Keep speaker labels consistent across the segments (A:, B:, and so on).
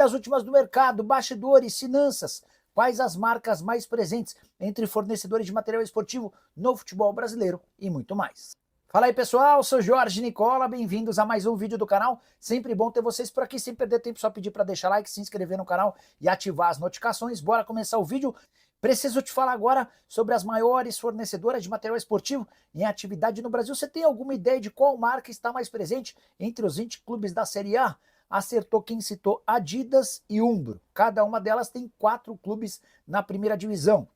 A: das últimas do mercado, bastidores, finanças. Quais as marcas mais presentes entre fornecedores de material esportivo no futebol brasileiro e muito mais. Fala aí pessoal, sou Jorge Nicola, bem-vindos a mais um vídeo do canal. Sempre bom ter vocês por aqui, sem perder tempo, só pedir para deixar like, se inscrever no canal e ativar as notificações. Bora começar o vídeo. Preciso te falar agora sobre as maiores fornecedoras de material esportivo em atividade no Brasil. Você tem alguma ideia de qual marca está mais presente entre os 20 clubes da Série A? Acertou quem citou Adidas e Umbro. Cada uma delas tem 4 clubes na primeira divisão.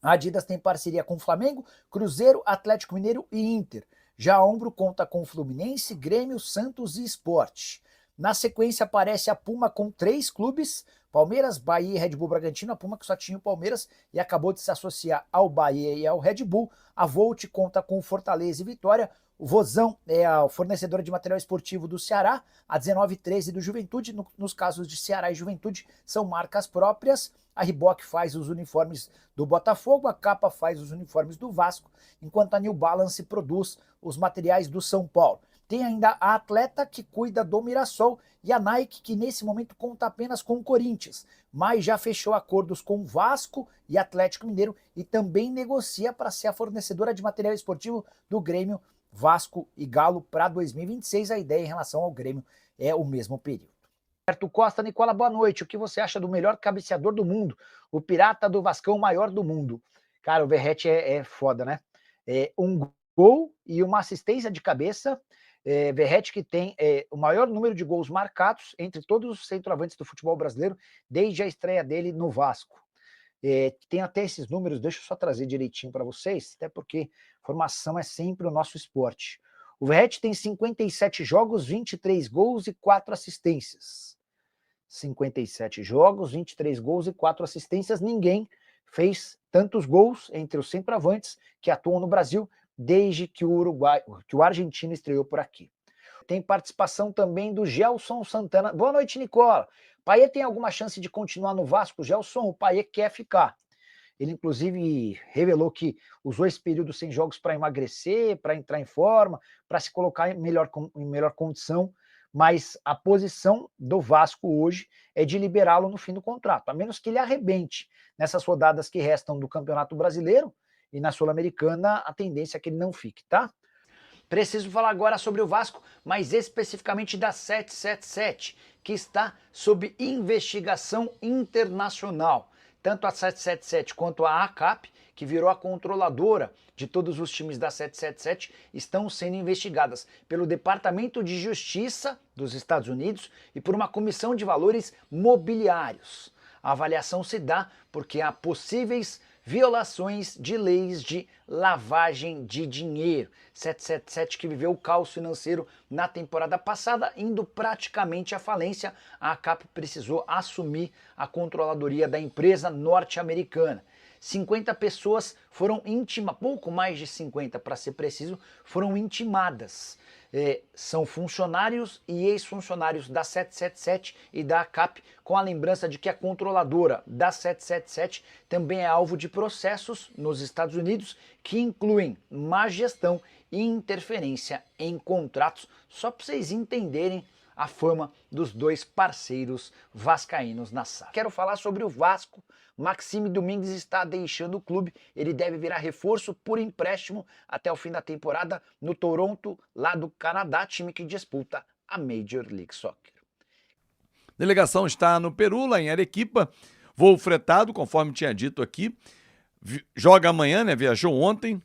A: A Adidas tem parceria com Flamengo, Cruzeiro, Atlético Mineiro e Inter. Já a Umbro conta com Fluminense, Grêmio, Santos e Sport. Na sequência aparece a Puma com 3 clubes, Palmeiras, Bahia e Red Bull Bragantino. A Puma que só tinha o Palmeiras e acabou de se associar ao Bahia e ao Red Bull. A Volt conta com Fortaleza e Vitória. O Vozão é a fornecedora de material esportivo do Ceará, a 1913 do Juventude. Nos casos de Ceará e Juventude, são marcas próprias. A Reebok faz os uniformes do Botafogo, a Capa faz os uniformes do Vasco, enquanto a New Balance produz os materiais do São Paulo. Tem ainda a Atleta, que cuida do Mirassol, e a Nike, que nesse momento conta apenas com o Corinthians, mas já fechou acordos com Vasco e Atlético Mineiro e também negocia para ser a fornecedora de material esportivo do Grêmio, Vasco e Galo para 2026. A ideia em relação ao Grêmio é o mesmo período. Roberto Costa, Nicola, boa noite. O que você acha do melhor cabeceador do mundo? O pirata do Vascão, maior do mundo. Cara, o Verratti é foda, né? Um gol e uma assistência de cabeça. Verratti que tem o maior número de gols marcados entre todos os centroavantes do futebol brasileiro desde a estreia dele no Vasco. Tem até esses números, deixa eu só trazer direitinho para vocês, até porque formação é sempre o nosso esporte. O Verratti tem 57 jogos, 23 gols e 4 assistências. 57 jogos, 23 gols e 4 assistências. Ninguém fez tantos gols entre os centroavantes que atuam no Brasil desde que o argentino estreou por aqui. Tem participação também do Gelson Santana. Boa noite, Nicola. Payet tem alguma chance de continuar no Vasco? Gelson, o Payet quer ficar. Ele, inclusive, revelou que usou esse período sem jogos para emagrecer, para entrar em forma, para se colocar em melhor condição, mas a posição do Vasco hoje é de liberá-lo no fim do contrato, a menos que ele arrebente nessas rodadas que restam do Campeonato Brasileiro e na Sul-Americana, a tendência é que ele não fique, tá? Preciso falar agora sobre o Vasco, mas especificamente da 777, que está sob investigação internacional. Tanto a 777 quanto a ACAP, que virou a controladora de todos os times da 777, estão sendo investigadas pelo Departamento de Justiça dos Estados Unidos e por uma comissão de valores mobiliários. A avaliação se dá porque há possíveis violações de leis de lavagem de dinheiro. 777 que viveu o caos financeiro na temporada passada, indo praticamente à falência. A ACAP precisou assumir a controladoria da empresa norte-americana. 50 pessoas foram intimadas, pouco mais de 50 para ser preciso, foram intimadas. São funcionários e ex-funcionários da 777 e da ACAP, com a lembrança de que a controladora da 777 também é alvo de processos nos Estados Unidos que incluem má gestão e interferência em contratos, só para vocês entenderem a fama dos dois parceiros vascaínos na SAF. Quero falar sobre o Vasco. Maxime Domingues está deixando o clube, ele deve virar reforço por empréstimo até o fim da temporada no Toronto, lá do Canadá, time que disputa a Major League Soccer.
B: Delegação está no Peru, lá em Arequipa, voo fretado, conforme tinha dito aqui, joga amanhã, né, viajou ontem,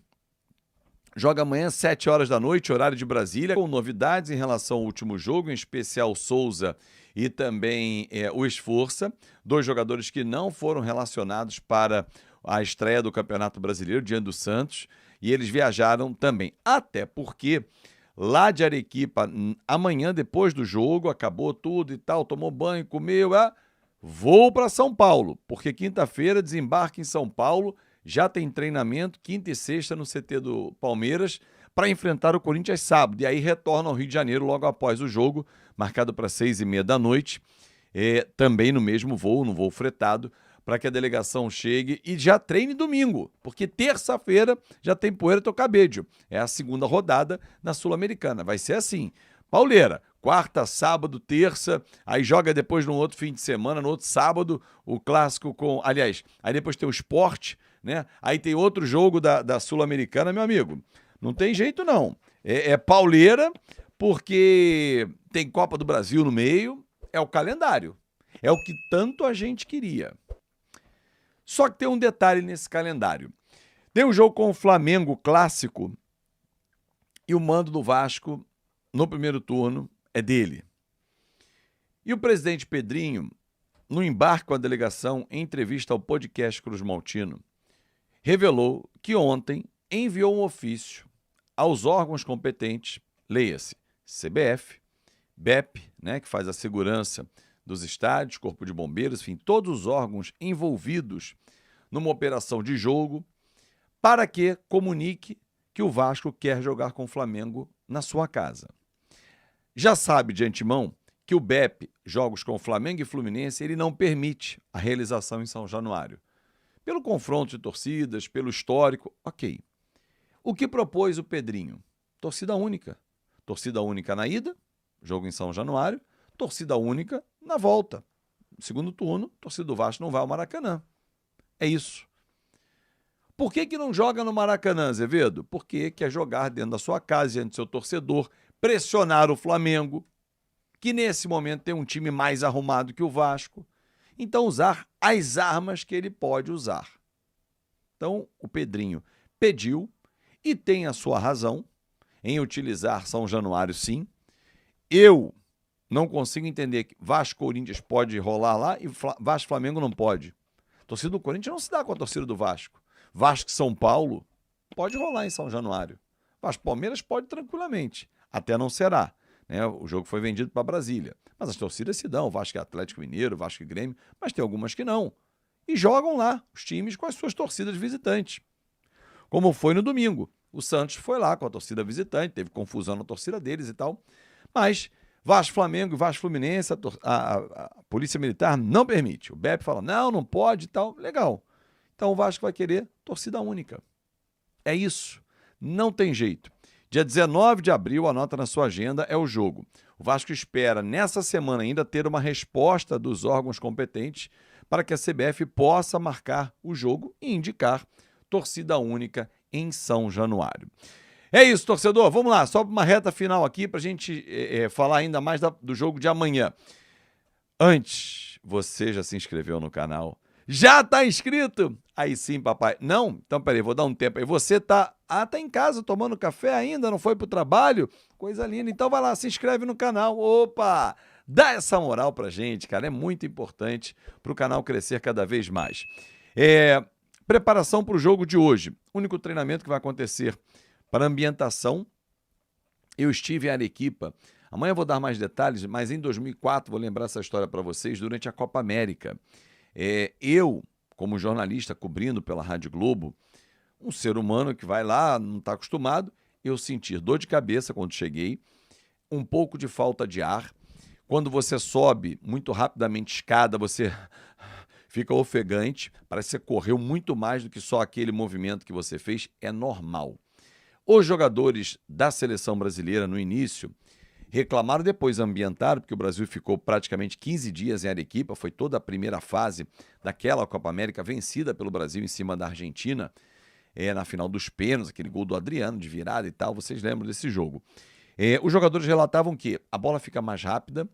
B: joga amanhã 7 horas da noite, horário de Brasília, com novidades em relação ao último jogo, em especial Souza e também o Esforça, 2 jogadores que não foram relacionados para a estreia do Campeonato Brasileiro diante do Santos, e eles viajaram também, até porque lá de Arequipa, amanhã depois do jogo, acabou tudo e tal, tomou banho, comeu, vou para São Paulo, porque quinta-feira desembarca em São Paulo, já tem treinamento, quinta e sexta no CT do Palmeiras, para enfrentar o Corinthians sábado, e aí retorna ao Rio de Janeiro logo após o jogo, marcado para 6h30 da noite, também no mesmo voo, no voo fretado, para que a delegação chegue e já treine domingo, porque terça-feira já tem Puerto Cabello, é a segunda rodada na Sul-Americana, vai ser assim, pauleira, quarta, sábado, terça, aí joga depois no outro fim de semana, no outro sábado, o clássico com... Aliás, aí depois tem o Sport, né? Aí tem outro jogo da Sul-Americana, meu amigo. Não tem jeito, não. É pauleira, porque tem Copa do Brasil no meio, é o calendário. É o que tanto a gente queria. Só que tem um detalhe nesse calendário. Tem um jogo com o Flamengo clássico e o mando do Vasco no primeiro turno é dele. E o presidente Pedrinho, no embarque com a delegação, em entrevista ao podcast Cruz Maltino, revelou que ontem enviou um ofício aos órgãos competentes, leia-se CBF, BEP, né, que faz a segurança dos estádios, Corpo de Bombeiros, enfim, todos os órgãos envolvidos numa operação de jogo, para que comunique que o Vasco quer jogar com o Flamengo na sua casa. Já sabe de antemão que o BEP, jogos com o Flamengo e Fluminense, ele não permite a realização em São Januário. Pelo confronto de torcidas, pelo histórico, ok. O que propôs o Pedrinho? Torcida única. Torcida única na ida, jogo em São Januário, torcida única na volta. Segundo turno, torcida do Vasco não vai ao Maracanã. É isso. Por que não joga no Maracanã, Azevedo? Porque quer jogar dentro da sua casa, diante do seu torcedor, pressionar o Flamengo, que nesse momento tem um time mais arrumado que o Vasco. Então usar as armas que ele pode usar. Então o Pedrinho pediu e tem a sua razão em utilizar São Januário, sim. Eu não consigo entender que Vasco-Corinthians pode rolar lá e Vasco-Flamengo não pode. A torcida do Corinthians não se dá com a torcida do Vasco. Vasco-São Paulo pode rolar em São Januário. Vasco-Palmeiras pode tranquilamente. Até não será. Né? O jogo foi vendido para Brasília. Mas as torcidas se dão. Vasco e Atlético Mineiro, Vasco e Grêmio. Mas tem algumas que não. E jogam lá os times com as suas torcidas visitantes. Como foi no domingo. O Santos foi lá com a torcida visitante. Teve confusão na torcida deles e tal. Mas Vasco-Flamengo e Vasco-Fluminense, a Polícia Militar não permite. O BEP fala, não pode e tal. Legal. Então o Vasco vai querer torcida única. É isso. Não tem jeito. Dia 19 de abril, anota na sua agenda, é o jogo. O Vasco espera, nessa semana, ainda ter uma resposta dos órgãos competentes para que a CBF possa marcar o jogo e indicar torcida única em São Januário. É isso, torcedor. Vamos lá, só uma reta final aqui para a gente falar ainda mais do jogo de amanhã. Antes, você já se inscreveu no canal? Já tá inscrito? Aí sim, papai. Não? Então, peraí, vou dar um tempo aí. Você tá em casa tomando café ainda? Não foi pro trabalho? Coisa linda. Então vai lá, se inscreve no canal. Opa! Dá essa moral pra gente, cara. É muito importante pro canal crescer cada vez mais. Preparação pro jogo de hoje. Único treinamento que vai acontecer para ambientação. Eu estive em Arequipa. Amanhã eu vou dar mais detalhes, mas em 2004, vou lembrar essa história para vocês, durante a Copa América. Eu, como jornalista cobrindo pela Rádio Globo, um ser humano que vai lá, não está acostumado, eu senti dor de cabeça quando cheguei, um pouco de falta de ar. Quando você sobe muito rapidamente escada, você fica ofegante, parece que você correu muito mais do que só aquele movimento que você fez, é normal. Os jogadores da seleção brasileira no início reclamaram, depois ambientaram, porque o Brasil ficou praticamente 15 dias em Arequipa, foi toda a primeira fase daquela Copa América vencida pelo Brasil em cima da Argentina, na final dos pênaltis, aquele gol do Adriano de virada e tal, vocês lembram desse jogo. Os jogadores relatavam que a bola fica mais rápida,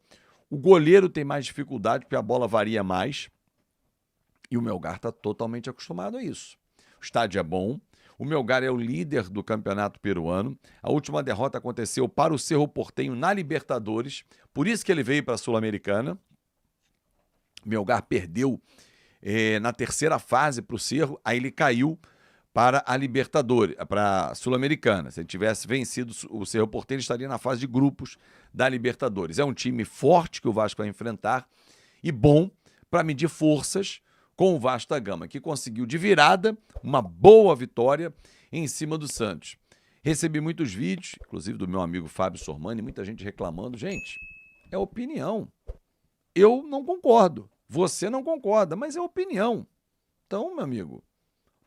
B: o goleiro tem mais dificuldade porque a bola varia mais, e o Melgar está totalmente acostumado a isso. O estádio é bom, o Melgar é o líder do campeonato peruano. A última derrota aconteceu para o Cerro Porteño na Libertadores. Por isso que ele veio para a Sul-Americana. O Melgar perdeu na terceira fase para o Cerro. Aí ele caiu para a Libertadores, para a Sul-Americana. Se ele tivesse vencido o Cerro Porteño, ele estaria na fase de grupos da Libertadores. É um time forte que o Vasco vai enfrentar e bom para medir forças com o Vasco da Gama, que conseguiu de virada uma boa vitória em cima do Santos. Recebi muitos vídeos, inclusive do meu amigo Fábio Sormani, muita gente reclamando. Gente, é opinião. Eu não concordo. Você não concorda, mas é opinião. Então, meu amigo,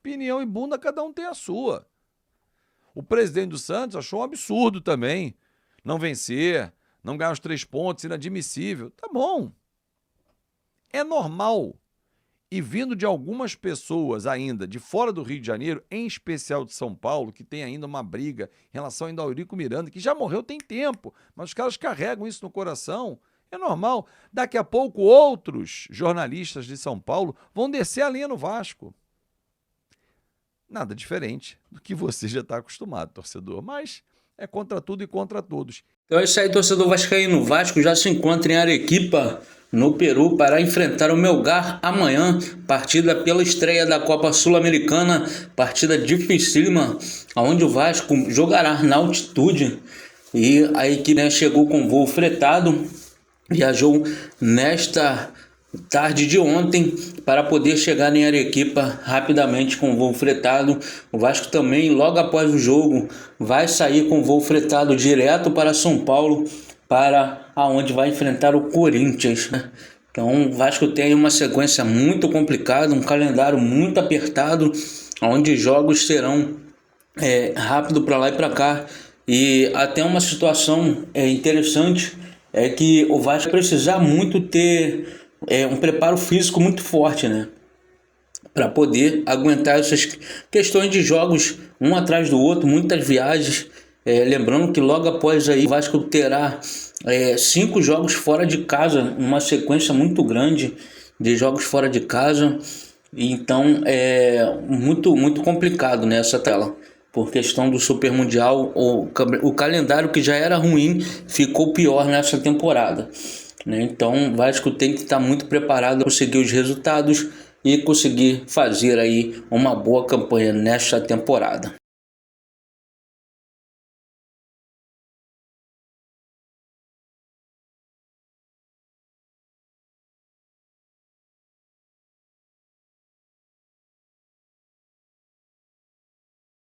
B: opinião e bunda, cada um tem a sua. O presidente do Santos achou um absurdo também não vencer não ganhar os 3 pontos, inadmissível. Tá bom. É normal. E vindo de algumas pessoas ainda de fora do Rio de Janeiro, em especial de São Paulo, que tem ainda uma briga em relação ainda ao Eurico Miranda, que já morreu tem tempo, mas os caras carregam isso no coração. É normal. Daqui a pouco outros jornalistas de São Paulo vão descer a linha no Vasco. Nada diferente do que você já está acostumado, torcedor, mas é contra tudo e contra todos.
C: Então é isso aí, torcedor vascaíno. O Vasco já se encontra em Arequipa, no Peru, para enfrentar o Melgar amanhã, partida pela estreia da Copa Sul-Americana, partida dificílima, onde o Vasco jogará na altitude. E a equipe chegou com voo fretado, viajou nesta tarde de ontem para poder chegar em Arequipa rapidamente com voo fretado. O Vasco também, logo após o jogo, vai sair com voo fretado direto para São Paulo, para aonde vai enfrentar o Corinthians. Então o Vasco tem uma sequência muito complicada, um calendário muito apertado, onde jogos serão rápido para lá e para cá. E até uma situação interessante é que o Vasco vai precisar muito ter um preparo físico muito forte, né? Para poder aguentar essas questões de jogos um atrás do outro, muitas viagens. Lembrando que logo após aí o Vasco terá 5 jogos fora de casa, uma sequência muito grande de jogos fora de casa. Então é muito complicado nessa tela. Por questão do Super Mundial, o calendário que já era ruim ficou pior nessa temporada. Então o Vasco tem que estar muito preparado para conseguir os resultados e conseguir fazer aí uma boa campanha nesta temporada.